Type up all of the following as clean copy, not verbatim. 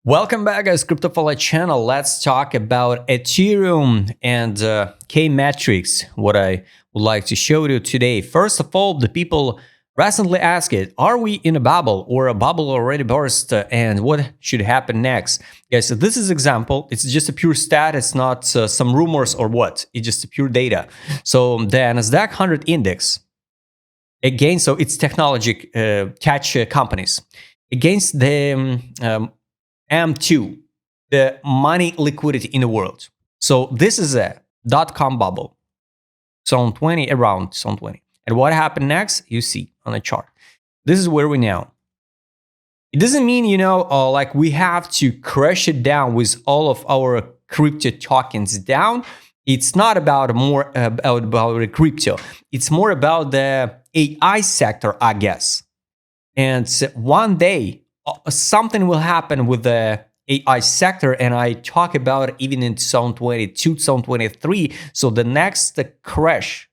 Welcome back, guys. CryptoFollow channel. Let's talk about Ethereum and K metrics. What I would like to show you today. First of all, the people recently asked it: are we in a bubble or a bubble already burst? And what should happen next? Guys, so this is example. It's just a pure stat. It's not some rumors or what. It's just a pure data. So the Nasdaq 100 index again. So it's technology tech companies against the M2, the money liquidity in the world. So this is a .com bubble, zone 20, around zone 20. And what happened next, you see on the chart. This is where we now. It doesn't mean, like we have to crush it down with all of our crypto tokens down. It's not about more about crypto. It's more about the AI sector, I guess. And one day, something will happen with the AI sector, and I talk about it even in zone 22, zone 23. So the next crash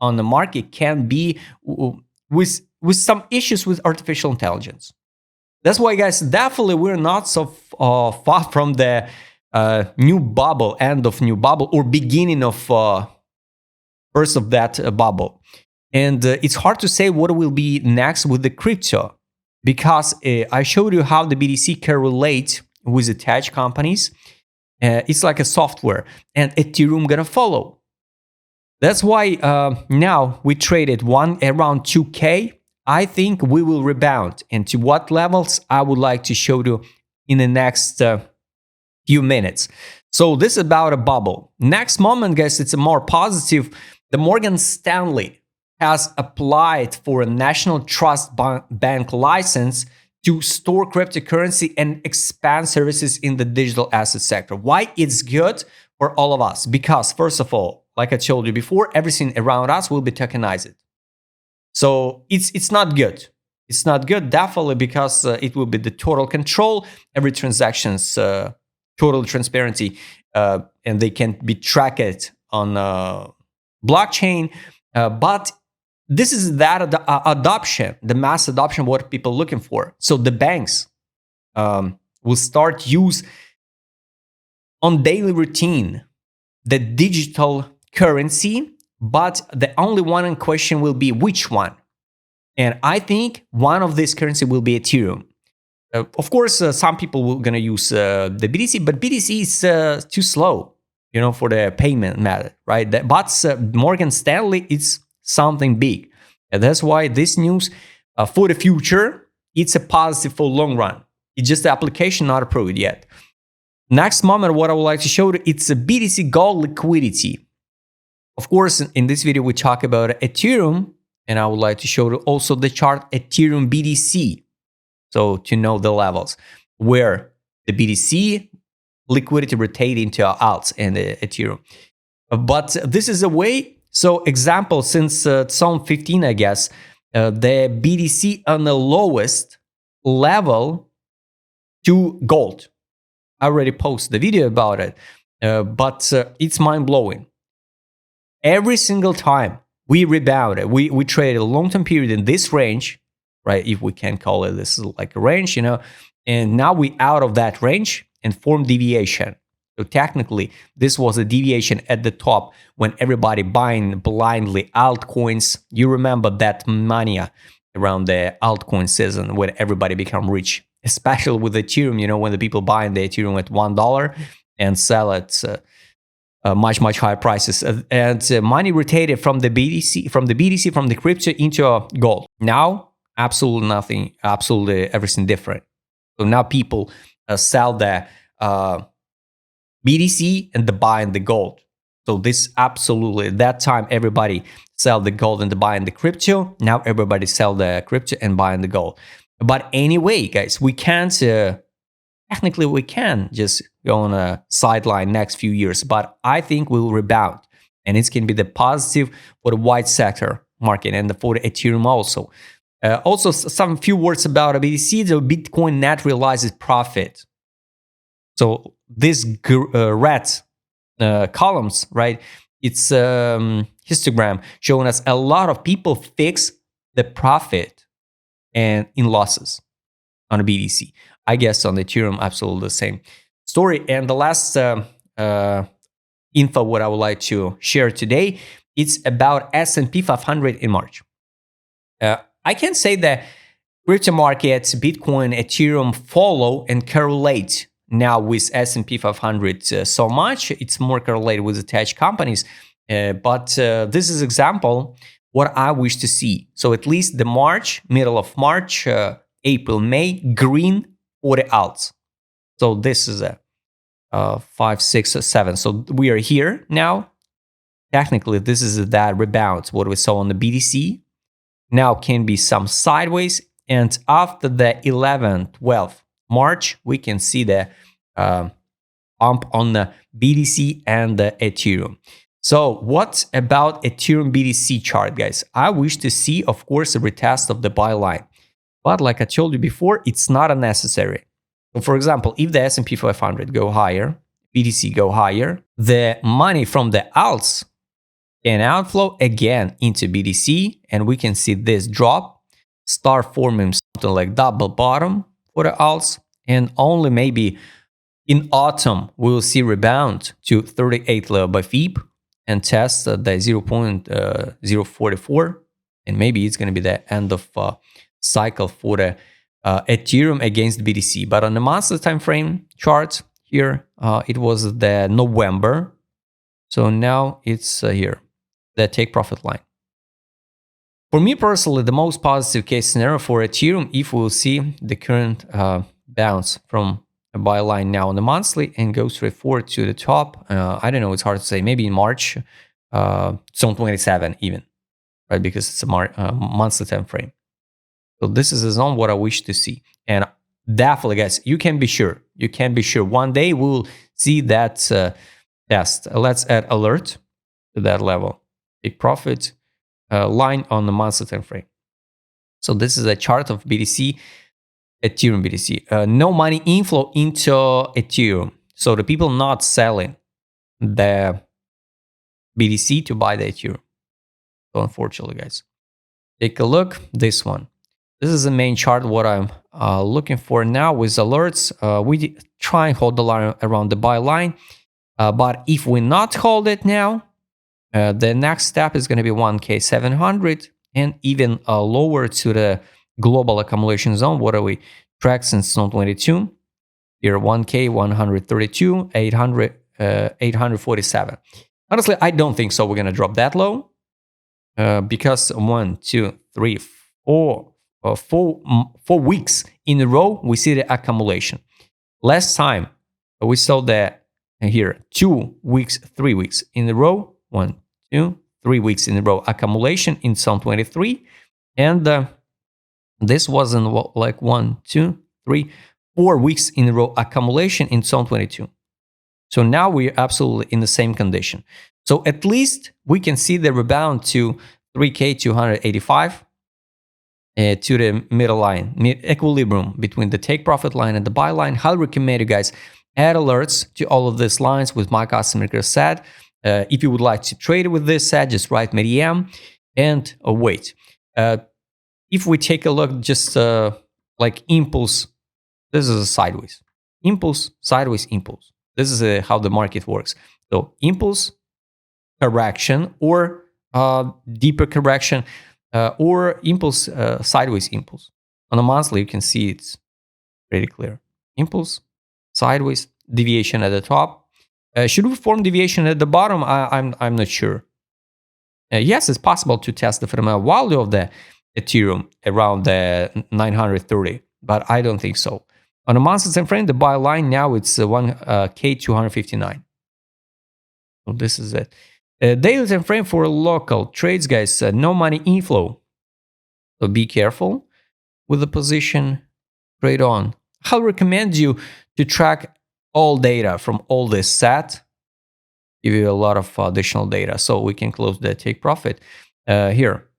on the market can be with some issues with artificial intelligence. That's why, guys, definitely we're not so far from the new bubble, end of new bubble, or beginning of first of that bubble. And it's hard to say what will be next with the crypto, because I showed you how the BTC can relate with the tech companies. It's like a software, and Ethereum gonna follow. That's why now we traded around 2K. I think we will rebound. And to what levels, I would like to show you in the next few minutes. So this is about a bubble. Next moment, guys, it's a more positive. The Morgan Stanley has applied for a national trust bank license to store cryptocurrency and expand services in the digital asset sector. Why it's good for all of us? Because first of all, like I told you before, everything around us will be tokenized. So it's not good. It's not good, definitely, because it will be the total control, every transaction's total transparency, and they can be tracked on blockchain. But this is that adoption, the mass adoption, what people are looking for. So the banks will start use on daily routine the digital currency, but the only one in question will be which one. And I think one of these currency will be Ethereum. Of course, some people will gonna use the BTC, but BTC is too slow, for the payment method, right? But Morgan Stanley, it's something big. And that's why this news for the future, it's a positive for long run. It's just the application not approved yet. Next moment, what I would like to show you, it's a BTC gold liquidity. Of course, in this video, we talk about Ethereum, and I would like to show you also the chart Ethereum BTC. So to know the levels where the BTC liquidity rotate into alts and Ethereum. But this is a way. So example, since zone 15, I guess, the BTC on the lowest level to gold. I already posted the video about it, but it's mind-blowing. Every single time we rebounded, we traded a long-term period in this range, right? If we can call it this, like a range, and now we out of that range and form deviation. So technically, this was a deviation at the top when everybody buying blindly altcoins. You remember that mania around the altcoin season when everybody become rich, especially with Ethereum, when the people buying the Ethereum at $1 and sell it much, much higher prices. And money rotated from the BTC, from the crypto into gold. Now, absolutely nothing, absolutely everything different. So now people sell the BTC and the buy in the gold. So this absolutely, that time everybody sell the gold and the buy in the crypto. Now everybody sell the crypto and buy in the gold. But anyway, guys, we can't, technically we can just go on a sideline next few years, but I think we'll rebound. And it's going to be the positive for the white sector market and for the Ethereum also. Also, some few words about a BTC, the Bitcoin net realizes profit. So this red columns, right? It's histogram showing us a lot of people fix the profit and in losses on a BTC. I guess on Ethereum, absolutely the same story. And the last info what I would like to share today, it's about S&P 500 in March. I can say that crypto markets, Bitcoin, Ethereum follow and correlate now with S&P 500 so much. It's more correlated with the tech companies. But this is example what I wish to see. So at least the March, middle of March, April, May, green for the alts. So this is a 5, 6, 7. So we are here now. Technically, this is that rebound, what we saw on the BTC. Now can be some sideways. And after the 11th, 12th March, we can see the pump on the BTC and the Ethereum. So what about Ethereum BTC chart, guys? I wish to see, of course, a retest of the buy line. But like I told you before, it's not unnecessary. So for example, if the S&P 500 go higher, BTC go higher, the money from the alts can outflow again into BTC, and we can see this drop, start forming something like double bottom for the alts, and only maybe in autumn we will see rebound to 38 level by FIB and test the 0.044, and maybe it's going to be the end of cycle for the Ethereum against BTC. But on the monthly time frame chart here, it was the November, so now it's here, the take profit line. For me personally, the most positive case scenario for Ethereum, if we will see the current bounce from a buy line now on the monthly and go straight forward to the top. I don't know, it's hard to say. Maybe in March, zone 27 even, right? Because it's a monthly time frame. So this is a zone what I wish to see. And definitely, guys, you can be sure. You can be sure. One day we'll see that test. Let's add alert to that level. Take profit line on the monthly time frame. So this is a chart of BTC, Ethereum BTC. No money inflow into Ethereum. So the people not selling the BTC to buy the Ethereum. So unfortunately, guys, take a look. This one. This is the main chart. What I'm looking for now with alerts. We try and hold the line around the buy line. But if we not hold it now, the next step is going to be 1K700 and even lower to the global accumulation zone. What are we tracked since zone 22? Here 1K132, 847. Honestly, I don't think so. We're going to drop that low because 1, 2, 3, 4 weeks in a row we see the accumulation. Last time we saw that here 2 weeks, 3 weeks in a row. 1, 2, 3 weeks in a row accumulation in zone 23, and this wasn't like 1, 2, 3, 4 weeks in a row accumulation in zone 22. So now we're absolutely in the same condition. So at least we can see the rebound to 3K285 to the middle line, equilibrium between the take profit line and the buy line. Highly recommend you guys add alerts to all of these lines with my customer care set. If you would like to trade with this set, just write me DM and wait. If we take a look, just like impulse, this is a sideways. Impulse, sideways, impulse. This is how the market works. So impulse, correction, or deeper correction, or impulse, sideways impulse. On a monthly, you can see it's pretty clear. Impulse, sideways, deviation at the top. Should we form deviation at the bottom? I'm not sure. Yes, it's possible to test the fundamental value of the Ethereum around the 930, but I don't think so. On a monthly time frame, the buy line now it's 1K259. So this is it. Daily time frame for local trades, guys. No money inflow. So be careful with the position. Trade on. I'll recommend you to track all data from all this set. Give you a lot of additional data, so we can close the take profit. Here,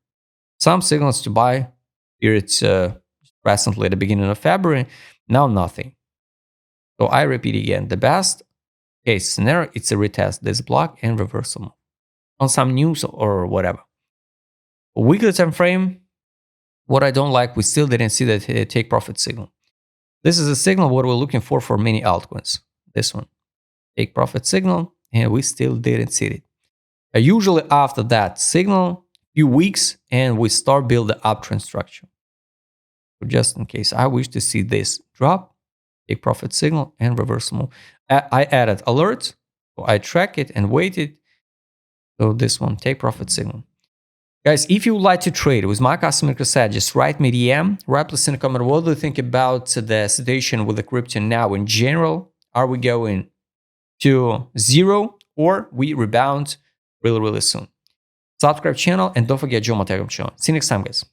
some signals to buy. Here it's recently at the beginning of February. Now nothing. So I repeat again, the best case scenario, it's a retest this block and reversal on some news or whatever. Weekly time frame, what I don't like, we still didn't see the take profit signal. This is a signal what we're looking for many altcoins. This one, take profit signal, and we still didn't see it. Usually after that signal, few weeks, and we start build the uptrend structure. So just in case, I wish to see this drop, take profit signal, and reversal move. I added alerts, so I track it and wait it. So this one, take profit signal. Guys, if you would like to trade with my customer cassette, just write me DM, write us in a comment. What do you think about the situation with the crypto now in general? Are we going to zero or we rebound really, really soon? Subscribe channel and don't forget join my Telegram channel. See you next time, guys.